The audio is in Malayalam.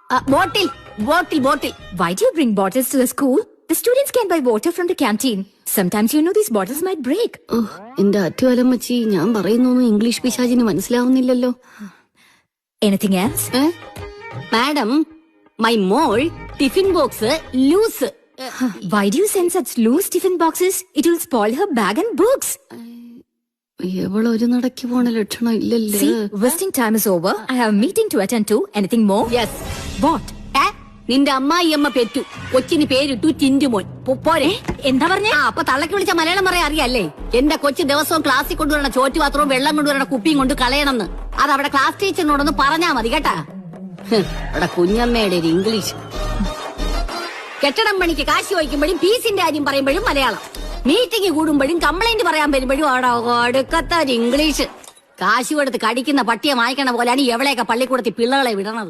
Bottle. Why do you bring bottles to the school? The students can buy water from the canteen. Sometimes these bottles might break. എന്റെ അറ്റുവലമ്മച്ചി, ഞാൻ പറയുന്നൊന്നും ഇംഗ്ലീഷ് പിശാചിന് മനസ്സിലാവുന്നില്ലല്ലോ. Anything else? Madam, my mole tiffin box loose. Why do you send such loose tiffin boxes? It will spoil her bag and books. എവളൊരു നടക്കി പോണ ലക്ഷണം ഇല്ലല്ലോ. See, wasting time is over. I have a meeting to attend to. Anything more? Yes. What? നിന്റെ അമ്മായിയമ്മ പെറ്റു, കൊച്ചിന് പേരിട്ടു ടിന്റുമോൻ. പോരെ? എന്താ പറഞ്ഞേ? അപ്പൊ തള്ളക്ക് വിളിച്ച മലയാളം പറയാൻ അറിയാല്ലേ? എന്റെ കൊച്ചു ദിവസവും ക്ലാസ്സിൽ കൊണ്ടുവരണ ചോറ്റുപാത്രവും വെള്ളം കൊണ്ടുവരണ കുപ്പിയും കൊണ്ട് കളയണമെന്ന്. അത് അവിടെ ക്ലാസ് ടീച്ചറിനോടൊന്ന് പറഞ്ഞാ മതി കേട്ടാ. അവിടെ കുഞ്ഞമ്മയുടെ ഒരു ഇംഗ്ലീഷ്. കെട്ടിടം പണിക്ക് കാശ് ചോദിക്കുമ്പോഴും ഫീസിന്റെ കാര്യം പറയുമ്പോഴും മലയാളം. മീറ്റിംഗ് കൂടുമ്പോഴും കംപ്ലൈന്റ് പറയാൻ വരുമ്പോഴും അവിടെ അടുക്കത്ത ഒരു ഇംഗ്ലീഷ്. കാശ് കൊടുത്ത് കടിക്കുന്ന പട്ടിയെ വായിക്കണ പോലെയാണ് എവിടെയൊക്കെ പള്ളിക്കൂടത്തിൽ പിള്ളകളെ വിടണത്.